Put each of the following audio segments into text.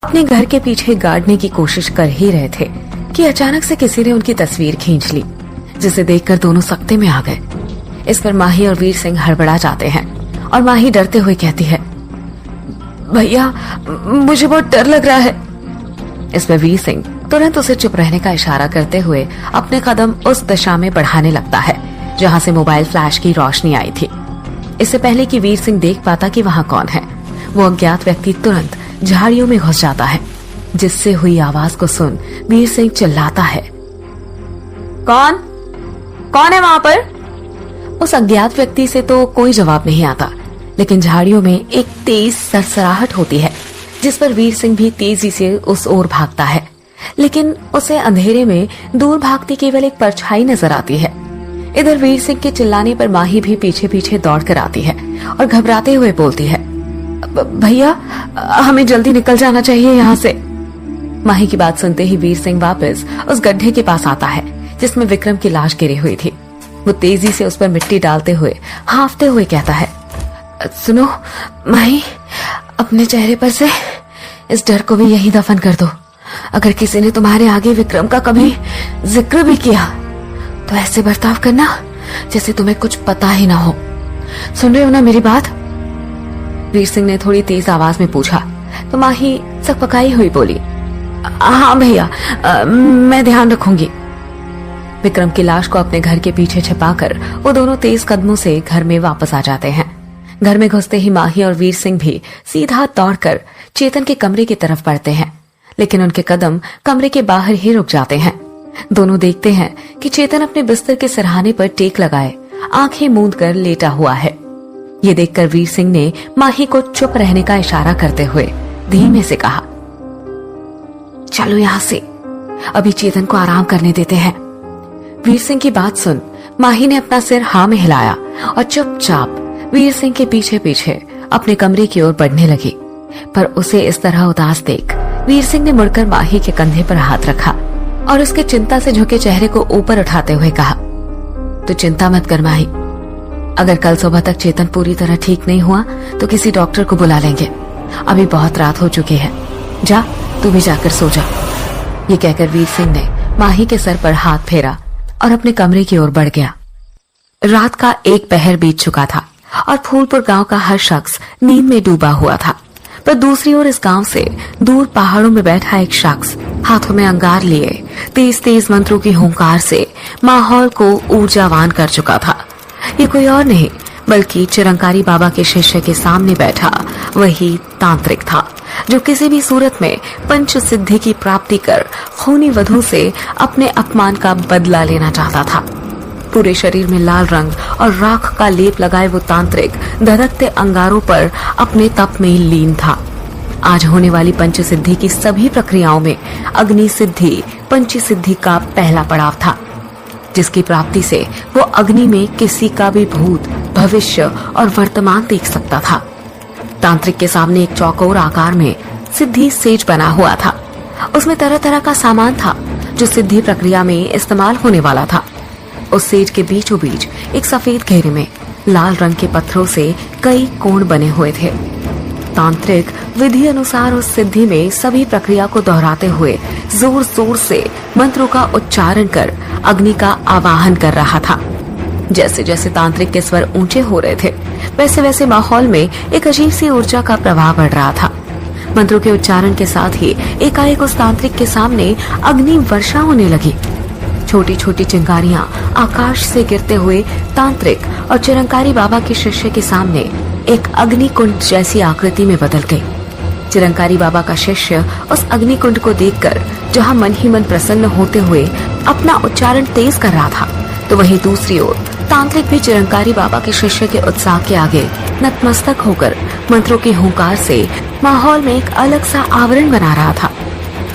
अपने घर के पीछे गाड़ने की कोशिश कर ही रहे थे कि अचानक से किसी ने उनकी तस्वीर खींच ली, जिसे देखकर दोनों सख्ते में आ गए। इस पर माही और वीर सिंह हड़बड़ा जाते हैं और माही डरते हुए कहती है, भैया मुझे बहुत डर लग रहा है। इस पर वीर सिंह तुरंत उसे चुप रहने का इशारा करते हुए अपने कदम उस दिशा में बढ़ाने लगता है जहाँ से मोबाइल फ्लैश की रोशनी आई थी। इससे पहले कि वीर सिंह देख पाता कि वहाँ कौन है, वो अज्ञात व्यक्ति तुरंत झाड़ियों में घुस जाता है, जिससे हुई आवाज को सुन वीर सिंह चिल्लाता है, कौन है वहाँ पर? उस अज्ञात व्यक्ति से तो कोई जवाब नहीं आता, लेकिन झाड़ियों में एक तेज सरसराहट होती है, जिस पर वीर सिंह भी तेजी से उस ओर भागता है। लेकिन उसे अंधेरे में दूर भागती केवल एक परछाई नजर आती है। इधर वीर सिंह के चिल्लाने पर माही भी पीछे पीछे दौड़ कर आती है और घबराते हुए बोलती है, भैया हमें जल्दी निकल जाना चाहिए यहाँ से। माही की बात सुनते ही वीर सिंह वापस उस गड्ढे के पास आता है जिसमें विक्रम की लाश गिरी हुई थी। वो तेजी से उस पर मिट्टी डालते हुए हांफते हुए कहता है, सुनो माही, अपने चेहरे पर से इस डर को भी यहीं दफन कर दो। अगर किसी ने तुम्हारे आगे विक्रम का कभी जिक्र भी किया तो ऐसे बर्ताव करना जैसे तुम्हें कुछ पता ही ना हो। सुन रहे हो ना मेरी बात? वीर सिंह ने थोड़ी तेज आवाज में पूछा तो माही सकपकाई हुई बोली, हाँ भैया, मैं ध्यान रखूंगी। विक्रम की लाश को अपने घर के पीछे छिपाकर वो दोनों तेज कदमों से घर में वापस आ जाते हैं। घर में घुसते ही माही और वीर सिंह भी सीधा दौड़कर चेतन के कमरे की तरफ बढ़ते हैं, लेकिन उनके कदम कमरे के बाहर ही रुक जाते हैं। दोनों देखते हैं कि चेतन अपने बिस्तर के सिरहाने पर टेक लगाए आंखें मूंद कर लेटा हुआ है। ये देखकर वीर सिंह ने माही को चुप रहने का इशारा करते हुए धीमे से कहा, चलो यहाँ से, अभी चेतन को आराम करने देते हैं। वीर सिंह की बात सुन माही ने अपना सिर हाँ में हिलाया और चुपचाप वीर सिंह के पीछे पीछे अपने कमरे की ओर बढ़ने लगी। पर उसे इस तरह उदास देख वीर सिंह ने मुड़कर माही के कंधे पर हाथ रखा और उसके चिंता से झुके चेहरे को ऊपर उठाते हुए कहा, तो चिंता मत कर माही, अगर कल सुबह तक चेतन पूरी तरह ठीक नहीं हुआ तो किसी डॉक्टर को बुला लेंगे। अभी बहुत रात हो चुकी है, जा तू भी जाकर सो जा। ये कहकर वीर सिंह ने माही के सर पर हाथ फेरा और अपने कमरे की ओर बढ़ गया। रात का 1 पहर बीत चुका था और फूलपुर गांव का हर शख्स नींद में डूबा हुआ था, पर दूसरी ओर इस गांव से दूर पहाड़ों में बैठा एक शख्स हाथों में अंगार लिए तेज तेज मंत्रों की हुंकार से माहौल को ऊर्जावान कर चुका था। ये कोई और नहीं बल्कि चिरंकारी बाबा के शिष्य के सामने बैठा वही तांत्रिक था, जो किसी भी सूरत में पंच सिद्धि की प्राप्ति कर खूनी वधू से अपने अपमान का बदला लेना चाहता था। पूरे शरीर में लाल रंग और राख का लेप लगाए वो तांत्रिक धधकते अंगारों पर अपने तप में लीन था। आज होने वाली पंच सिद्धि की सभी प्रक्रियाओं में अग्नि सिद्धि पंच सिद्धि का पहला पड़ाव था, जिसकी प्राप्ति से वो अग्नि में किसी का भी भूत, भविष्य और वर्तमान देख सकता था। तांत्रिक के सामने एक चौकोर आकार में सिद्धि सेज बना हुआ था। उसमें तरह तरह का सामान था जो सिद्धि प्रक्रिया में इस्तेमाल होने वाला था। उस सेज के बीचों बीच एक सफेद घेरे में लाल रंग के पत्थरों से कई कोण बने हुए थे। तांत्रिक विधि अनुसार उस सिद्धि में सभी प्रक्रिया को दोहराते हुए जोर जोर से मंत्रों का उच्चारण कर अग्नि का आवाहन कर रहा था। जैसे जैसे तांत्रिक के स्वर ऊंचे हो रहे थे, वैसे वैसे माहौल में एक अजीब सी ऊर्जा का प्रभाव बढ़ रहा था। मंत्रों के उच्चारण के साथ ही एकाएक उस तांत्रिक के सामने अग्नि वर्षा होने लगी। छोटी छोटी चिंगारियां आकाश से गिरते हुए तांत्रिक और चिरंकारी बाबा के शिष्य के सामने एक अग्निकुंड जैसी आकृति में बदल गई। चिरंकारी बाबा का शिष्य उस अग्निकुंड को देखकर जहां मन ही मन प्रसन्न होते हुए अपना उच्चारण तेज कर रहा था, तो वहीं दूसरी ओर तांत्रिक भी चिरंकारी बाबा के शिष्य के उत्साह के आगे नतमस्तक होकर मंत्रों की हुंकार से माहौल में एक अलग सा आवरण बना रहा था।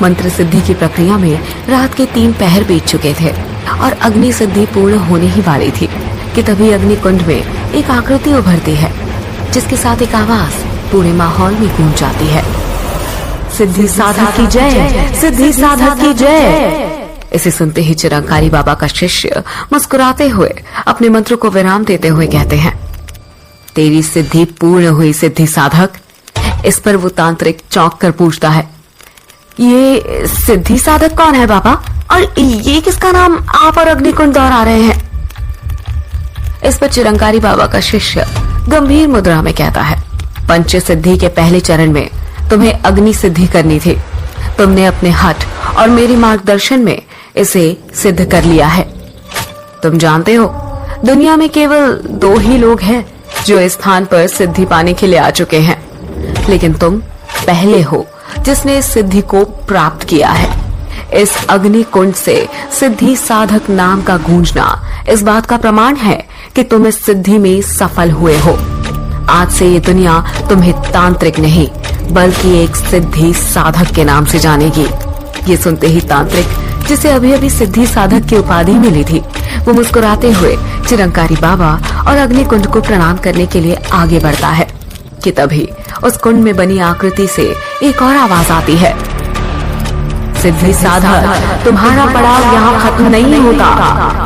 मंत्र सिद्धि की प्रक्रिया में रात के 3 पहर बीत चुके थे और अग्नि सिद्धि पूर्ण होने ही वाली थी कि तभी अग्निकुंड में एक आकृति उभरती है, जिसके साथ एक आवाज पूरे माहौल में गूंज जाती है, सिद्धि साधक की जय, सिद्धि साधक की जय। इसे सुनते ही चिरंकारी बाबा का शिष्य मुस्कुराते हुए अपने मंत्र को विराम देते हुए कहते हैं, तेरी सिद्धि पूर्ण हुई सिद्धि साधक। इस पर वो तांत्रिक चौंक कर पूछता है, ये सिद्धि साधक कौन है बाबा, और ये किसका नाम आप और अग्निकुंड दोहरा रहे हैं? इस पर चिरंकारी बाबा का शिष्य गंभीर मुद्रा में कहता है, पंच सिद्धि के पहले चरण में तुम्हें अग्नि सिद्धि करनी थी। तुमने अपने हठ और मेरे मार्गदर्शन में इसे सिद्ध कर लिया है। तुम जानते हो, दुनिया में केवल 2 ही लोग हैं जो इस स्थान पर सिद्धि पाने के लिए आ चुके हैं, लेकिन तुम पहले हो जिसने इस सिद्धि को प्राप्त किया है। इस अग्नि कुंड से सिद्धि साधक नाम का गूंजना इस बात का प्रमाण है कि तुम इस सिद्धि में सफल हुए हो। आज से ये दुनिया तुम्हें तांत्रिक नहीं बल्कि एक सिद्धि साधक के नाम से जानेगी। ये सुनते ही तांत्रिक, जिसे अभी अभी सिद्धि साधक की उपाधि मिली थी, वो मुस्कुराते हुए चिरंकारी बाबा और अग्नि कुंड को प्रणाम करने के लिए आगे बढ़ता है कि तभी उस कुंड में बनी आकृति से एक और आवाज आती है, सिद्धि साधक, तुम्हारा पड़ाव यहाँ खत्म नहीं होता।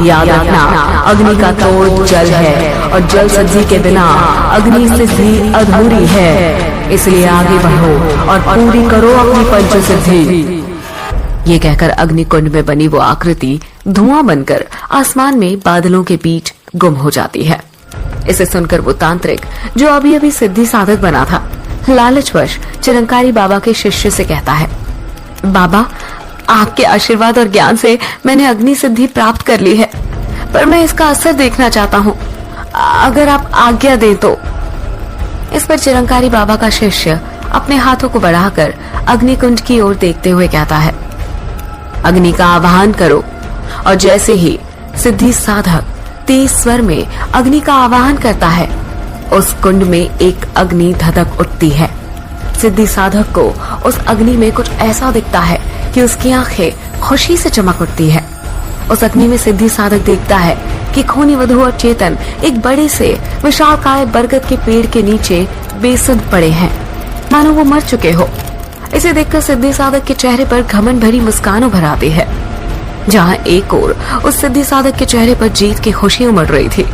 याद रखना, अग्नि का तोड़ जल है और जल सिद्धि के बिना अग्नि सिद्धि अधूरी है। इसलिए आगे बढ़ो और पूरी करो अपनी पंच सिद्धि। ये कहकर अग्नि कुंड में बनी वो आकृति धुआं बनकर आसमान में बादलों के बीच गुम हो जाती है। इसे सुनकर वो तांत्रिक, जो अभी अभी सिद्धि साधक बना था, लालचवश चिरंकारी बाबा के शिष्य से कहता है, बाबा, आपके आशीर्वाद और ज्ञान से मैंने अग्नि सिद्धि प्राप्त कर ली है, पर मैं इसका असर देखना चाहता हूँ, अगर आप आज्ञा दें तो। इस पर चिरंकारी बाबा का शिष्य अपने हाथों को बढ़ाकर अग्निकुंड की ओर देखते हुए कहता है, अग्नि का आवाहन करो। और जैसे ही सिद्धि साधक तेज स्वर में अग्नि का आवाहन करता है, उस कुंड में एक अग्नि धधक उठती है। सिद्धि साधक को उस अग्नि में कुछ ऐसा दिखता है कि उसकी आंखें खुशी से चमक उठती है। उस अग्नि में सिद्धि साधक देखता है कि खूनी वधू और चेतन एक बड़े से विशालकाय बरगद के पेड़ के नीचे बेसुध पड़े हैं, मानो वो मर चुके हो। इसे देखकर सिद्धि साधक के चेहरे पर घमंड भरी मुस्कान उभर आती है। जहाँ एक ओर उस सिद्धि साधक के चेहरे पर जीत की खुशी उमड़ रही थी,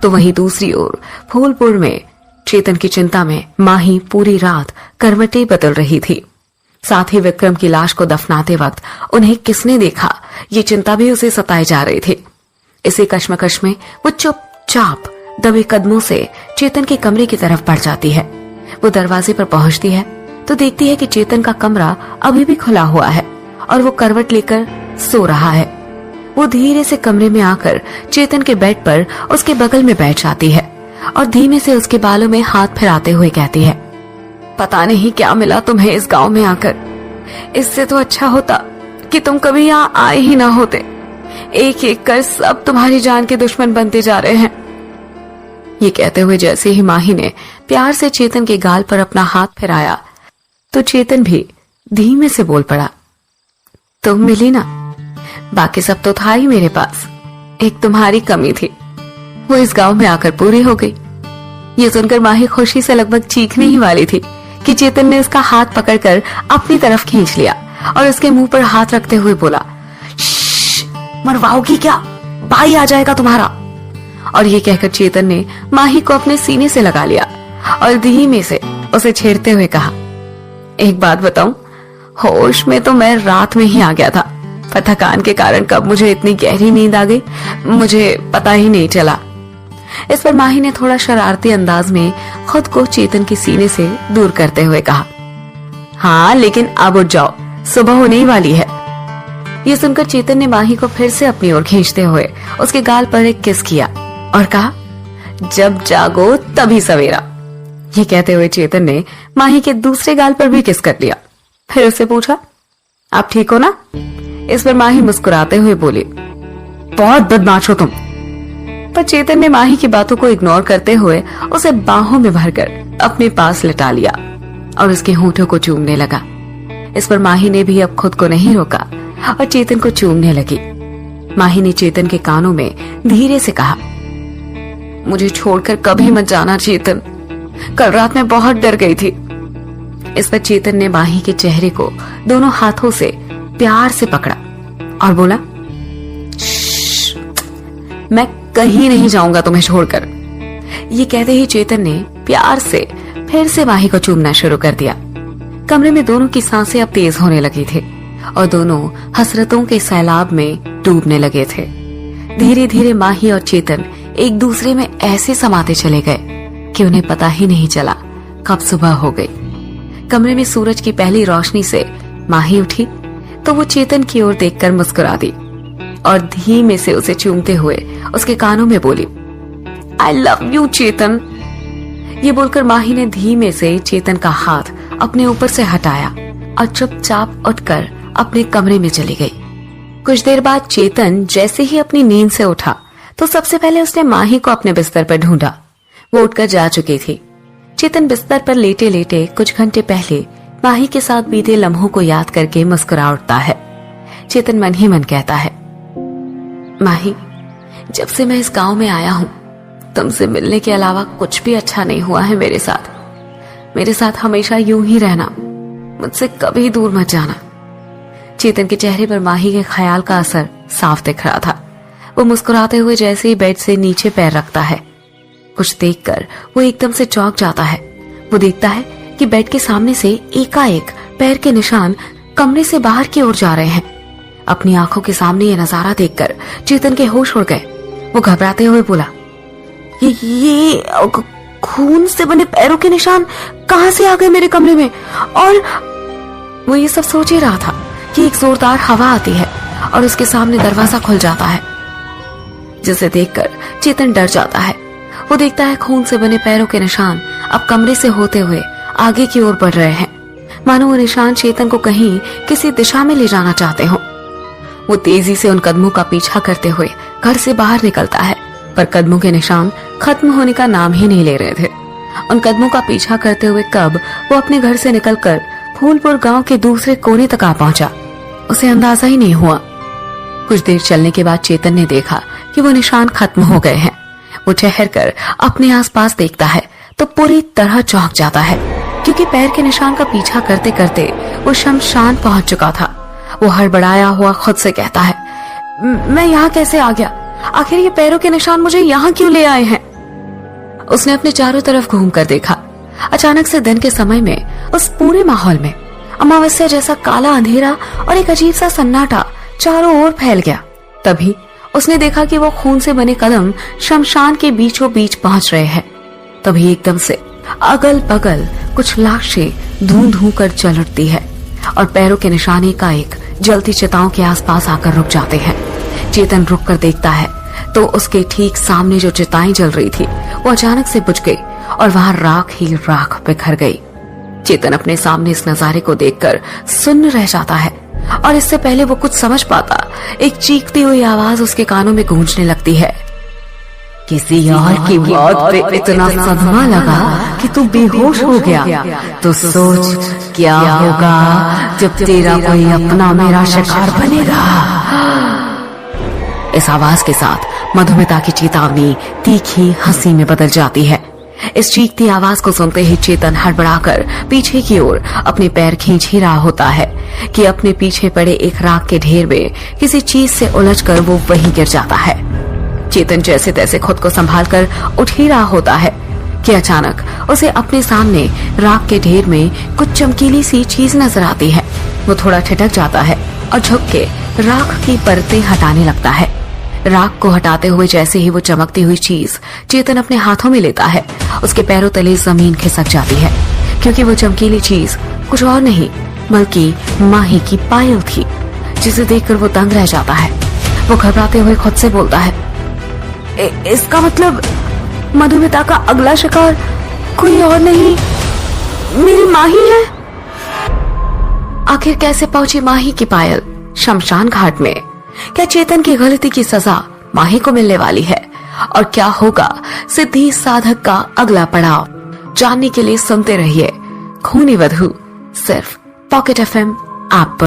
तो वहीं दूसरी ओर फूलपुर में चेतन की चिंता में माही पूरी रात करवटें बदल रही थी। साथ ही विक्रम की लाश को दफनाते वक्त उन्हें किसने देखा, ये चिंता भी उसे सताए जा रही थी। इसी कश्मकश में वो चुपचाप दबे कदमों से चेतन के कमरे की तरफ बढ़ जाती है। वो दरवाजे पर पहुंचती है तो देखती है कि चेतन का कमरा अभी भी खुला हुआ है और वो करवट लेकर सो रहा है। वो धीरे से कमरे में आकर चेतन के बेड पर उसके बगल में बैठ जाती है और धीमे से उसके बालों में हाथ फिराते हुए कहती है, पता नहीं क्या मिला तुम्हें इस गांव में आकर। इससे तो अच्छा होता कि तुम कभी यहाँ आए ही ना होते। एक एक कर सब तुम्हारी जान के दुश्मन बनते जा रहे हैं। ये कहते हुए जैसे ही माही ने प्यार से चेतन के गाल पर अपना हाथ फिराया, तो चेतन भी धीमे से बोल पड़ा, तुम मिली ना, बाकी सब तो था ही मेरे पास, एक तुम्हारी कमी थी, वो इस गांव में आकर पूरी हो गई। ये सुनकर माही खुशी से लगभग चीखने ही वाली थी कि चेतन ने उसका हाथ पकड़कर अपनी तरफ खींच लिया और उसके मुंह पर हाथ रखते हुए बोला, मरवाओगी क्या, भाई आ जाएगा तुम्हारा। और ये कहकर चेतन ने माही को अपने सीने से लगा लिया और धीमे से उसे छेड़ते हुए कहा, एक बात बताऊं, होश में तो मैं रात में ही आ गया था, पर थकान के कारण कब मुझे इतनी गहरी नींद आ गई मुझे पता ही नहीं चला। इस पर माही ने थोड़ा शरारती अंदाज में खुद को चेतन के सीने से दूर करते हुए कहा, हाँ लेकिन अब उठ जाओ, सुबह होने ही वाली है। ये सुनकर चेतन ने माही को फिर से अपनी ओर खींचते हुए उसके गाल पर एक किस किया और कहा, जब जागो तभी सवेरा। ये कहते हुए चेतन ने माही के दूसरे गाल पर भी किस कर लिया। फिर उससे पूछा, आप ठीक हो ना? इस पर माही मुस्कुराते हुए बोली, बहुत बदमाश हो तुम। पर चेतन ने माही की बातों को इग्नोर करते हुए उसे बाहों में भरकर अपने पास लिटा लिया और उसके होठों को चूमने लगा। इस पर माही ने भी अब खुद को नहीं रोका और चेतन को चूमने लगी। माही ने चेतन के कानों में धीरे से कहा, मुझे छोड़कर कभी मत जाना चेतन, कल रात मैं बहुत डर गई थी। इस पर चेतन ने माही के चेहरे को दोनों हाथों से प्यार से पकड़ा और बोला, मैं कहीं नहीं जाऊंगा तुम्हें छोड़कर। ये कहते ही चेतन ने प्यार से फिर से माही को चूमना शुरू कर दिया। कमरे में दोनों की सांसें अब तेज होने लगी थी और दोनों हसरतों के सैलाब में डूबने लगे थे। धीरे धीरे माही और चेतन एक दूसरे में ऐसे समाते चले गए कि उन्हें पता ही नहीं चला कब सुबह हो गई। कमरे में सूरज की पहली रोशनी से माही उठी तो वो चेतन की ओर देखकर मुस्कुरा दी और धीमे से उसे चूमते हुए उसके कानों में बोली, आई लव यू चेतन। ये बोलकर माही ने धीमे से चेतन का हाथ अपने ऊपर से हटाया और चुपचाप उठकर अपने कमरे में चली गई। कुछ देर बाद चेतन जैसे ही अपनी नींद से उठा तो सबसे पहले उसने माही को अपने बिस्तर पर ढूंढा। वो उठकर जा चुकी थी। चेतन बिस्तर पर लेटे लेटे कुछ घंटे पहले माही के साथ बीते लम्हों को याद करके मुस्कुरा उठता है। चेतन मन ही मन कहता है, माही, जब से मैं इस गांव में आया हूं तुमसे मिलने के अलावा कुछ भी अच्छा नहीं हुआ है। मेरे साथ हमेशा यूं ही रहना, मुझसे कभी दूर मत जाना। चेतन के चेहरे पर माही के ख्याल का असर साफ दिख रहा था। वो मुस्कुराते हुए जैसे ही बेड से नीचे पैर रखता है, कुछ देखकर वो एकदम से चौंक जाता है। वो देखता है कि बेड के सामने से एकाएक पैर के निशान कमरे से बाहर की ओर जा रहे हैं। अपनी आंखों के सामने ये नजारा देखकर चेतन के होश उड़ गए। वो घबराते हुए बोला, ये खून से बने पैरों के निशान कहां से आ गए मेरे कमरे में? और वो ये सब सोच ही रहा था कि एक जोरदार हवा आती है और उसके सामने दरवाजा खुल जाता है, जिसे देखकर चेतन डर जाता है। वो देखता है खून से बने पैरों के निशान अब कमरे से होते हुए आगे की ओर बढ़ रहे हैं, मानो वो निशान चेतन को कहीं किसी दिशा में ले जाना चाहते हो। वो तेजी से उन कदमों का पीछा करते हुए घर से बाहर निकलता है, पर कदमों के निशान खत्म होने का नाम ही नहीं ले रहे थे। उन कदमों का पीछा करते हुए कब वो अपने घर से निकलकर फूलपुर गांव के दूसरे कोने तक आ पहुंचा, उसे अंदाजा ही नहीं हुआ। कुछ देर चलने के बाद चेतन ने देखा कि वो निशान खत्म हो गए हैं। वो ठहर कर अपने आसपास देखता है तो पूरी तरह चौंक जाता है, क्योंकि पैर के निशान का पीछा करते करते वो शमशान पहुंच चुका था। वो हड़बड़ाया हुआ खुद से कहता है, मैं यहाँ कैसे आ गया? आखिर ये पैरों के निशान मुझे यहाँ क्यों ले आए हैं? उसने अपने चारों तरफ घूमकर देखा। अचानक से दिन के समय में उस पूरे माहौल में अमावस्या जैसा काला अंधेरा और एक अजीब सा सन्नाटा चारों ओर फैल गया। तभी उसने देखा कि वो खून से बने कदम शमशान के बीचों बीच पहुंच रहे हैं। तभी एकदम से अगल बगल कुछ लाशें धू धू कर चल उठती है और पैरों के निशाने का एक जलती चिताओं के आसपास आकर रुक जाते हैं। चेतन रुक कर देखता है तो उसके ठीक सामने जो चिताएं जल रही थी वो अचानक से बुझ गई और वहां राख ही राख बिखर गई। चेतन अपने सामने इस नजारे को देखकर सुन्न रह जाता है और इससे पहले वो कुछ समझ पाता, एक चीखती हुई आवाज उसके कानों में गूंजने लगती है, किसी और की मौत पे इतना सदमा लगा कि तू बेहोश हो गया, तो सोच क्या होगा जब तेरा कोई अपना मेरा शिकार बनेगा। इस आवाज के साथ मधुमिता की चेतावनी तीखी हंसी में बदल जाती है। इस चीखती आवाज को सुनते ही चेतन हड़बड़ाकर पीछे की ओर अपने पैर खींच ही रहा होता है कि अपने पीछे पड़े एक राख के ढेर में किसी चीज से उलझकर वो वहीं गिर जाता है। चेतन जैसे तैसे खुद को संभालकर उठ ही रहा होता है कि अचानक उसे अपने सामने राख के ढेर में कुछ चमकीली सी चीज नजर आती है। वो थोड़ा ठिठक जाता है और झुक के राख की परतें हटाने लगता है। राख को हटाते हुए जैसे ही वो चमकती हुई चीज चेतन अपने हाथों में लेता है, उसके पैरों तले जमीन खिसक जाती है, क्योंकि वो चमकीली चीज कुछ और नहीं बल्कि माही की पायल थी, जिसे देखकर वो दंग रह जाता है। वो घबराते हुए खुद से बोलता है, इसका मतलब मधुमिता का अगला शिकार कोई और नहीं, मेरी माही है। आखिर कैसे पहुंची माही की पायल शमशान घाट में? क्या चेतन की गलती की सजा माही को मिलने वाली है? और क्या होगा सिद्धि साधक का अगला पड़ाव? जानने के लिए सुनते रहिए खूनी वधू, सिर्फ पॉकेट FM ऐप पर।